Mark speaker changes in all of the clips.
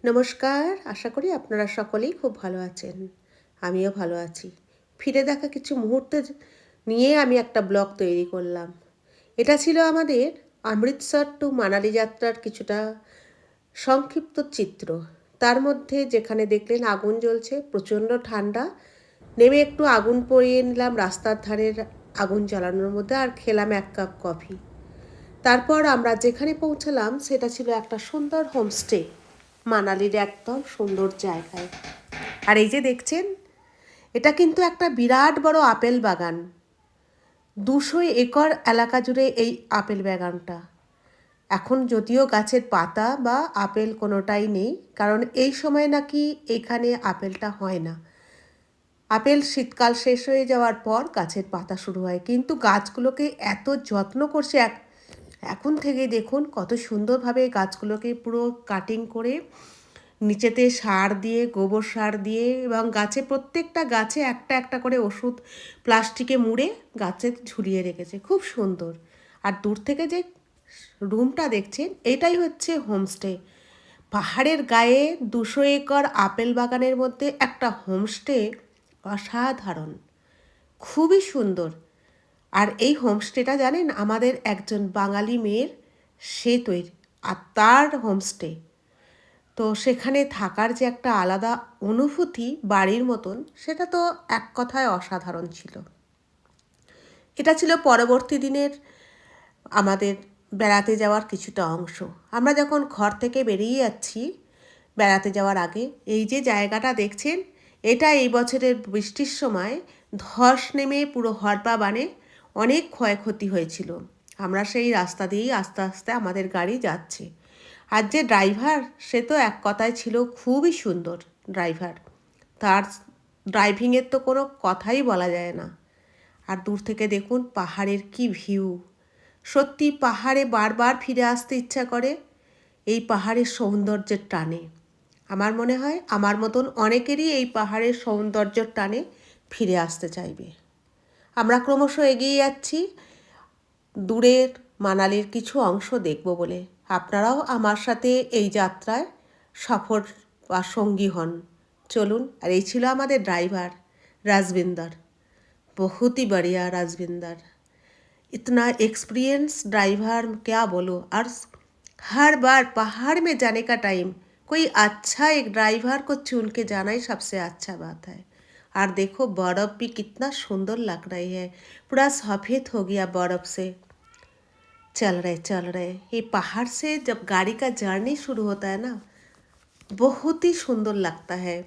Speaker 1: নমস্কার, আশা করি আপনারা সকলেই খুব ভালো আছেন। আমিও ভালো আছি। ফিরে দেখা কিছু মুহূর্তের নিয়ে আমি একটা ব্লগ তৈরি করলাম। এটা ছিল আমাদের অমৃতসর টু মানালি যাত্রার কিছুটা সংক্ষিপ্ত চিত্র। তার মধ্যে যেখানে দেখলেন আগুন জ্বলছে, প্রচণ্ড ঠান্ডা, নেমে একটু আগুন পরিয়ে নিলাম রাস্তার ধারের আগুন জ্বালানোর মধ্যে, আর খেলাম 1 কাপ কফি। তারপর আমরা যেখানে পৌঁছালাম সেটা ছিল একটা সুন্দর হোমস্টে, মানালির একদম সুন্দর জায়গায়। আর এই যে দেখছেন, এটা কিন্তু একটা বিরাট বড় আপেল বাগান। 200 একর এলাকা জুড়ে এই আপেল বাগানটা। এখন যদিও গাছের পাতা বা আপেল কোনোটাই নেই, কারণ এই সময় নাকি এখানে আপেলটা হয় না। আপেল শীতকাল শেষ হয়ে যাওয়ার পর গাছের পাতা শুরু হয়, কিন্তু গাছগুলোকে এত যত্ন করছে। এখন থেকে দেখুন কত সুন্দরভাবে গাছগুলোকে পুরো কাটিং করে নিচেতে সার দিয়ে, গোবর সার দিয়ে, এবং প্রত্যেকটা গাছে একটা একটা করে ওষুধ প্লাস্টিকে মুড়ে গাছে ঝুলিয়ে রেখেছে, খুব সুন্দর। আর দূর থেকে যে রুমটা দেখছেন, এটাই হচ্ছে হোমস্টে। পাহাড়ের গায়ে 200 একর আপেল বাগানের মধ্যে একটা হোমস্টে, অসাধারণ, খুবই সুন্দর। আর এই হোমস্টেটা জানেন, আমাদের একজন বাঙালি মেয়ের, সে তৈরি, আর তার হোমস্টে। তো সেখানে থাকার যে একটা আলাদা অনুভূতি, বাড়ির মতন, সেটা তো এক কথায় অসাধারণ ছিল। এটা ছিল পরবর্তী দিনের আমাদের বেড়াতে যাওয়ার কিছুটা অংশ। আমরা যখন ঘর থেকে বেরিয়ে যাচ্ছি বেড়াতে যাওয়ার আগে, এই যে জায়গাটা দেখছেন, এটা এই বছরের বৃষ্টির সময় ধস নেমে পুরো হরপা বানে অনেক ক্ষয়ক্ষতি হয়েছিল। আমরা সেই রাস্তা দিয়েই আস্তে আস্তে আমাদের গাড়ি যাচ্ছে। আর যে ড্রাইভার, সে তো এক কথায় ছিল খুবই সুন্দর ড্রাইভার। তার ড্রাইভিংয়ের তো কোনো কথাই বলা যায় না। আর দূর থেকে দেখুন পাহাড়ের কি ভিউ। সত্যি পাহাড়ে বারবার ফিরে আসতে ইচ্ছা করে, এই পাহাড়ের সৌন্দর্যের টানে। আমার মনে হয় আমার মতন অনেকেরই এই পাহাড়ের সৌন্দর্যের টানে ফিরে আসতে চাইবে। আমরা ক্রমশ এগিয়ে যাচ্ছি দূরের মানালির কিছু অংশ দেখব বলে। আপনারাও আমার সাথে এই যাত্রায় সফর বা সঙ্গী হন। চলুন। আর এই ছিল আমাদের ড্রাইভার রাজবিন্দর। बहुत ही बढ़िया राजविंदर, इतना एक्सपीरियंस ड्राइवर, क्या बोलो। और हर बार पहाड़ में जाने का टाइम कोई अच्छा एक ड्राइवर को चुन के जाना ही सबसे अच्छा बात है। और देखो बर्फ़ भी कितना सुंदर लग रही है, पूरा सफ़ेद हो गया बर्फ़ से। चल रहे ये पहाड़ से जब गाड़ी का जर्नी शुरू होता है ना, बहुत ही सुंदर लगता है।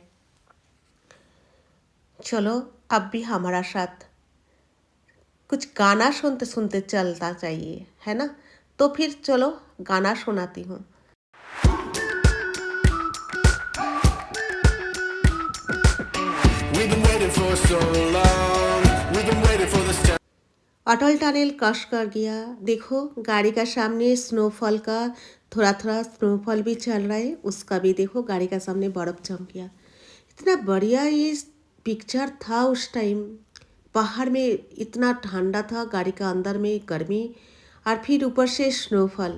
Speaker 1: चलो अब भी हमारा साथ कुछ गाना सुनते सुनते चलता चाहिए, है ना। तो फिर चलो गाना सुनाती हूँ। We've been waiting for so long. We've been waiting for this time. Atal tunnel कश कर गया। देखो गाड़ी का सामने स्नोफॉल का थोड़ा थोड़ा स्नोफॉल भी चल रहा है, उसका भी देखो गाड़ी का सामने बर्फ़ जम गया। इतना बढ़िया ये पिक्चर था उस टाइम। पहाड़ में इतना ठंडा था, गाड़ी का अंदर में गर्मी, और फिर ऊपर से स्नोफॉल।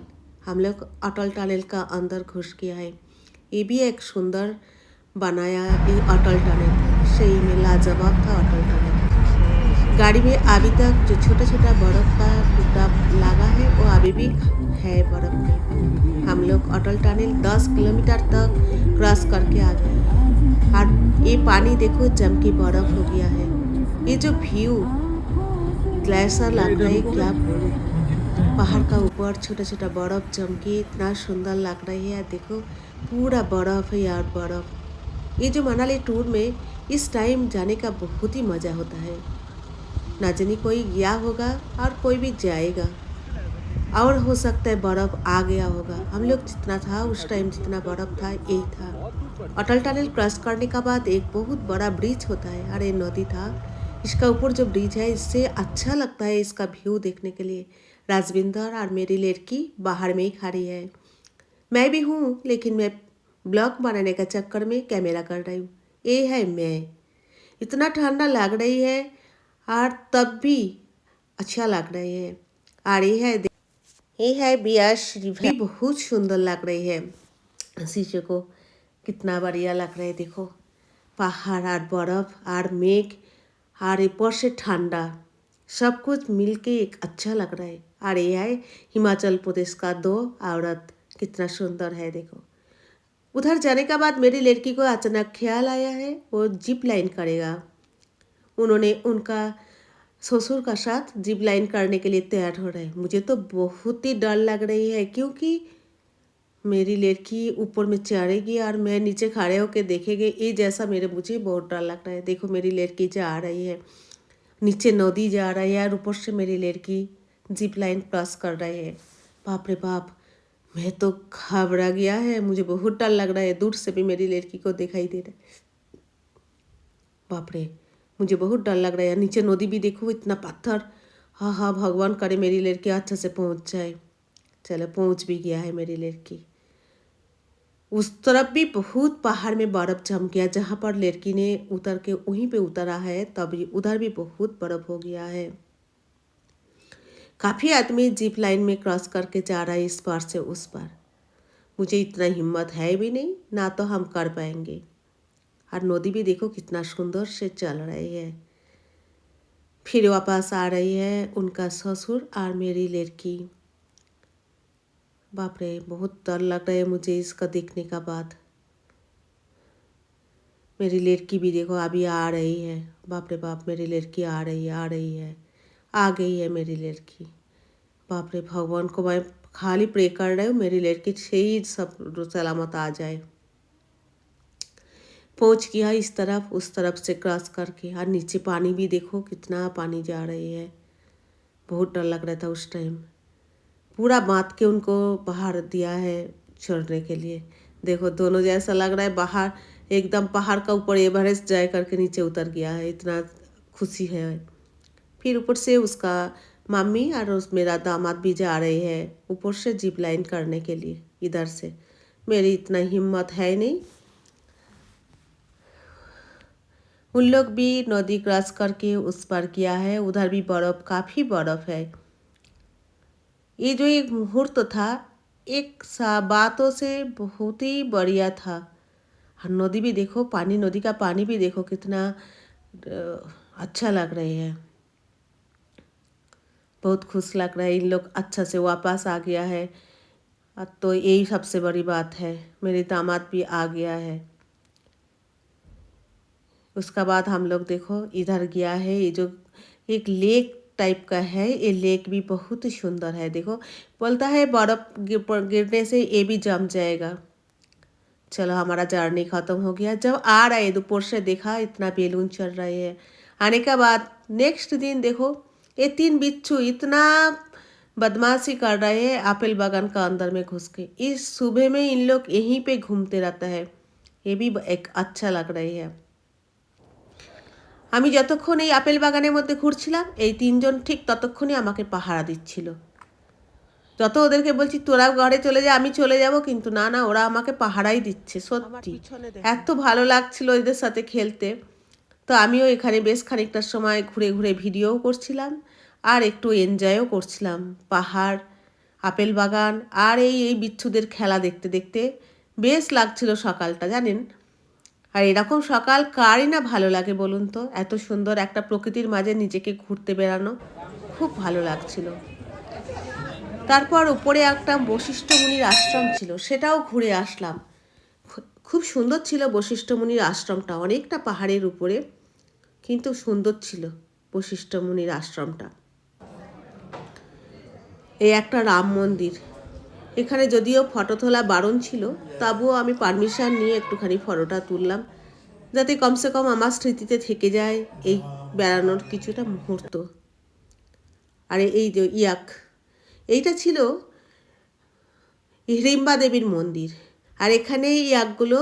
Speaker 1: हम लोग अटल टनल का अंदर घुस गया है। ये भी एक सुंदर बनाया ये अटल टनल, सही में लाजवाब था अटल टनल। गाड़ी में अभी तक जो छोटा छोटा बर्फ़ का टुकड़ा लगा है वो अभी भी है बर्फ़ में। हम लोग अटल टनल 10 किलोमीटर तक क्रॉस करके आ गए। और ये पानी देखो जम के बर्फ़ हो गया है। ये जो व्यू ग्लेशियर लग रहा है, क्या पहाड़ का ऊपर छोटा छोटा बर्फ़ जम के इतना सुंदर लग रही है। देखो पूरा बर्फ़ है यार, बर्फ़। ये जो मनाली टूर में इस टाइम जाने का बहुत ही मज़ा होता है। ना जाने कोई गया होगा और कोई भी जाएगा, और हो सकता है बर्फ़ आ गया होगा। हम लोग जितना था उस टाइम, जितना बर्फ़ था यही था। अटल टनल क्रॉस करने के बाद एक बहुत बड़ा ब्रिज होता है, और ये नदी था। इसका ऊपर जो ब्रिज है, इससे अच्छा लगता है इसका व्यू देखने के लिए। राजविंदर और मेरी लड़की बाहर में ही खड़ी है। मैं भी हूँ, लेकिन मैं ब्लॉग बनाने का चक्कर में कैमरा कर रही हूँ। ये है मैं। इतना ठंडा लग रही है और तब भी अच्छा लग रही है। और ये है बियास रिवर, बहुत सुंदर लग रही है शीशे को। कितना बढ़िया लग रहा है देखो, पहाड़ और बर्फ और मेघ और ऊपर से ठंडा, सब कुछ मिलके एक अच्छा लग रहा है। और ये है हिमाचल प्रदेश का 2 औरत, कितना सुंदर है देखो। उधर जाने के बाद मेरी लड़की को अचानक ख्याल आया है वो जिप लाइन करेगा। उन्होंने उनका ससुर का साथ जिप लाइन करने के लिए तैयार हो रहे हैं। मुझे तो बहुत ही डर लग रही है, क्योंकि मेरी लड़की ऊपर में चढ़ेगी और मैं नीचे खड़े होकर देखेंगे, ये जैसा मुझे बहुत डर लग रहा है। देखो मेरी लड़की जा रही है, नीचे नदी जा रही है और ऊपर से मेरी लड़की जिप लाइन क्रॉस कर रही है। बाप रे बाप, मैं तो घबरा गया है, मुझे बहुत डर लग रहा है। दूर से भी मेरी लड़की को दिखाई दे रहा है। बाप रे, मुझे बहुत डर लग रहा है। नीचे नदी भी देखो, इतना पत्थर। हाँ हाँ, भगवान करे मेरी लड़की अच्छे से पहुंच जाए। चलो, पहुंच भी गया है मेरी लड़की। उस तरफ भी बहुत पहाड़ में बर्फ जम गया, जहाँ पर लड़की ने उतर के वहीं पे उतरा है, तभी उधर भी बहुत बर्फ हो गया है। काफ़ी आदमी जिप लाइन में क्रॉस करके जा रहा है इस पार से उस पार। मुझे इतना हिम्मत है भी नहीं, ना तो हम कर पाएंगे। और नदी भी देखो कितना सुंदर से चल रही है। फिर वापस आ रही है उनका ससुर और मेरी लड़की। बाप रे, बहुत डर लग रहा है मुझे इसका देखने का बाद। मेरी लड़की भी देखो अभी आ रही है। बाप रे बाप, मेरी लड़की आ रही है, आ रही है, आ गई है मेरी लड़की। बाप रे, भगवान को मैं खाली प्रे कर रही हूँ मेरी लड़की सही सब सलामत आ जाए। पहुँच गया इस तरफ, उस तरफ से क्रॉस करके। और नीचे पानी भी देखो कितना पानी जा रही है। बहुत डर लग रहा था उस टाइम। पूरा बांध के उनको बाहर दिया है छोड़ने के लिए। देखो दोनों जैसा लग रहा है बाहर एकदम पहाड़ का ऊपर एवरेस्ट जाए करके नीचे उतर गया है, इतना खुशी है। फिर ऊपर से उसका मम्मी और उस मेरा दामाद भी जा रहे हैं ऊपर से जिप लाइन करने के लिए। इधर से मेरी इतना हिम्मत है नहीं। उन लोग भी नदी क्रॉस करके उस पार किया है। उधर भी बर्फ़, काफ़ी बर्फ़ है। ये जो एक मुहूर्त था, एक सा बातों से बहुत ही बढ़िया था। और नदी भी देखो, पानी, नदी का पानी भी देखो कितना अच्छा लग रही है। बहुत खुश लग रहा है। इन लोग अच्छा से वापस आ गया है, तो यही सबसे बड़ी बात है। मेरे दामाद भी आ गया है। उसका बाद हम लोग देखो इधर गया है, ये जो एक लेक टाइप का है, ये लेक भी बहुत ही सुंदर है। देखो बोलता है बर्फ़ गिरने से ये भी जम जाएगा। चलो, हमारा जर्नी ख़त्म हो गया। जब आ रहे दोपहर से देखा इतना बैलून चल रहे हैं। आने के बाद नेक्स्ट दिन देखो ये 3 बिच्छू इतना बदमाशी कर रहे हैं एप्पल बागान का अंदर में घुस के। इस सुबह में इन लोग यहीं पे घूमते रहता है, ये भी एक अच्छा लग रही है। আমি যতক্ষণ এই আপেল বাগানের মধ্যে ঘুরছিলাম, এই 3 জন ঠিক ততক্ষণই আমাকে পাহারা দিচ্ছিল। যত ওদেরকে বলছি তোরা ঘরে চলে যা, আমি চলে যাব, কিন্তু না না, ওরা আমাকে পাহারাই দিচ্ছে। সত্যি এত ভালো লাগছিল এদের সাথে খেলতে। তো আমিও এখানে বেশ খানিকটা সময় ঘুরে ঘুরে ভিডিওও করছিলাম আর একটু এনজয়ও করছিলাম। পাহাড়, আপেল বাগান আর এই বিচ্ছুদের খেলা দেখতে দেখতে বেশ লাগছিল সকালটা, জানেন। আর এরকম সকাল কারই না ভালো লাগে বলুন তো? এত সুন্দর একটা প্রকৃতির মাঝে নিজেকে ঘুরতে বেড়ানো খুব ভালো লাগছিল। তারপর উপরে একটা বশিষ্ঠ মুনির আশ্রম ছিল, সেটাও ঘুরে আসলাম। খুব সুন্দর ছিল বশিষ্ঠ মুনির আশ্রমটা, অনেকটা পাহাড়ের উপরে, কিন্তু সুন্দর ছিল বশিষ্ঠ মুনির আশ্রমটা। এই একটা রাম মন্দির, এখানে যদিও ফটো তোলা বারণ ছিল, তবুও আমি পারমিশন নিয়ে একটুখানি ফটোটা তুললাম, যাতে কমসে কম আমার স্মৃতিতে থেকে যায় এই বেড়ানোর কিছুটা মুহূর্ত। আর এই যে এইটা ছিল হিড়িম্বা দেবীর মন্দির। আর এখানে এই ইয়াকগুলো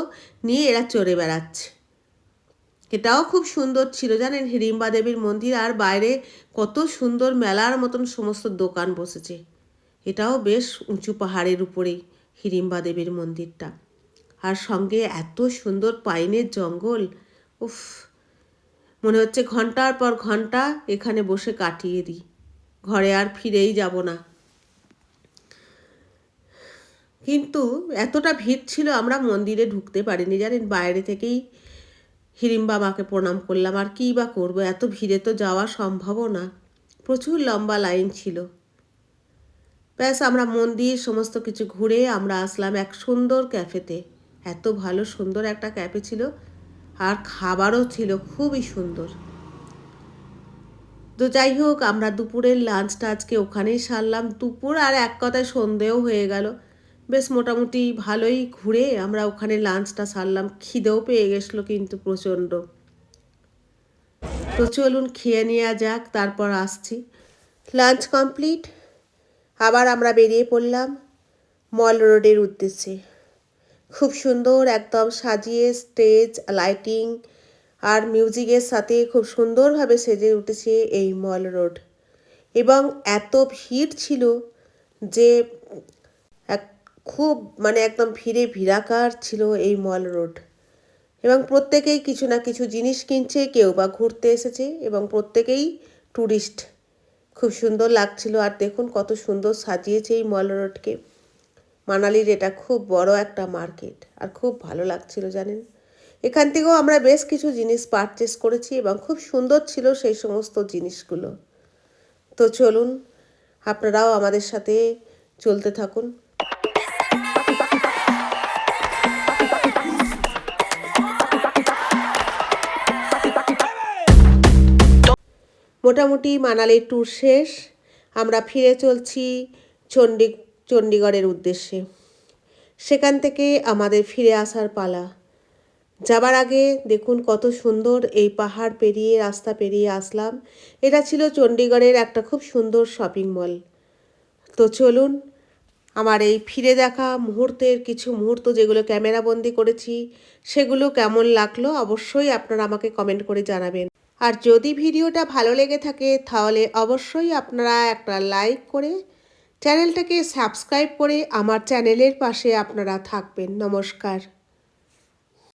Speaker 1: নিয়ে এরা চড়ে বেড়াচ্ছে। এটাও খুব সুন্দর ছিল, জানেন, হিড়িম্বা দেবীর মন্দির। আর বাইরে কত সুন্দর মেলার মতন সমস্ত দোকান বসেছে। এটাও বেশ উঁচু পাহাড়ের উপরেই হিড়িম্বা দেবীর মন্দিরটা। আর সঙ্গে এত সুন্দর পাইনের জঙ্গল, উফ, মনে হচ্ছে ঘন্টার পর ঘন্টা এখানে বসে কাটিয়ে দিই, ঘরে আর ফিরেই যাব না। কিন্তু এতটা ভিড় ছিল আমরা মন্দিরে ঢুকতে পারিনি জানেন, বাইরে থেকেই হিড়িম্বা মাকে প্রণাম করলাম। আর কী বা করবো, এত ভিড়ে তো যাওয়া সম্ভবও না, প্রচুর লম্বা লাইন ছিল। ব্যাস আমরা মন্দির সমস্ত কিছু ঘুরে আমরা আসলাম এক সুন্দর ক্যাফেতে। এত ভালো সুন্দর একটা ক্যাফে ছিল, আর খাবারও ছিল খুবই সুন্দর। তো যাই হোক, আমরা দুপুরের লাঞ্চটা আজকে ওখানেই সারলাম। দুপুর আর এক কথায় সন্ধেও হয়ে গেল। বেশ মোটামুটি ভালোই ঘুরে আমরা ওখানে লাঞ্চটা সারলাম। খিদেও পেয়ে গেছিলো কিন্তু প্রচণ্ড। তো চলুন খেয়ে নেওয়া যাক, তারপর আসছি। লাঞ্চ কমপ্লিট, আবার আমরা বেরিয়ে পড়লাম মল রোডের উদ্দেশ্যে। খুব সুন্দর একদম সাজিয়ে স্টেজ লাইটিং আর মিউজিকের সাথে খুব সুন্দরভাবে সেজে উঠেছে এই মল রোড। এবং এত ভিড় ছিল যে এক খুব মানে একদম ভিড়ে ভিড়াকার ছিল এই মল রোড। এবং প্রত্যেকেই কিছু না কিছু জিনিস কিনছে, কেউ বা ঘুরতে এসেছে, এবং প্রত্যেকেই ট্যুরিস্ট। খুব সুন্দর লাগছিল। আর দেখুন কত সুন্দর সাজিয়েছে এই মল রোডকে। মানালির এটা খুব বড় একটা মার্কেট, আর খুব ভালো লাগছিল জানেন। এখান থেকেও আমরা বেশ কিছু জিনিস পারচেস করেছি এবং খুব সুন্দর ছিল সেই সমস্ত জিনিসগুলো। তো চলুন আপনারাও আমাদের সাথে চলতে থাকুন। মোটামুটি মানালির ট্যুর শেষ, আমরা ফিরে চলছি চণ্ডীগড়ের উদ্দেশ্যে। সেখান থেকে আমাদের ফিরে আসার পালা। যাবার আগে দেখুন কত সুন্দর এই পাহাড় পেরিয়ে রাস্তা পেরিয়ে আসলাম। এটা ছিল চণ্ডীগড়ের একটা খুব সুন্দর শপিং মল। তো চলুন আমার এই ফিরে দেখা মুহূর্তের কিছু মুহূর্ত যেগুলো ক্যামেরাবন্দি করেছি সেগুলো কেমন লাগলো অবশ্যই আপনারা আমাকে কমেন্ট করে জানাবেন। আর যদি ভিডিওটা ভালো লেগে থাকে তাহলে অবশ্যই আপনারা একটা লাইক করে চ্যানেলটাকে সাবস্ক্রাইব করে আমার চ্যানেলের পাশে আপনারা থাকবেন। নমস্কার।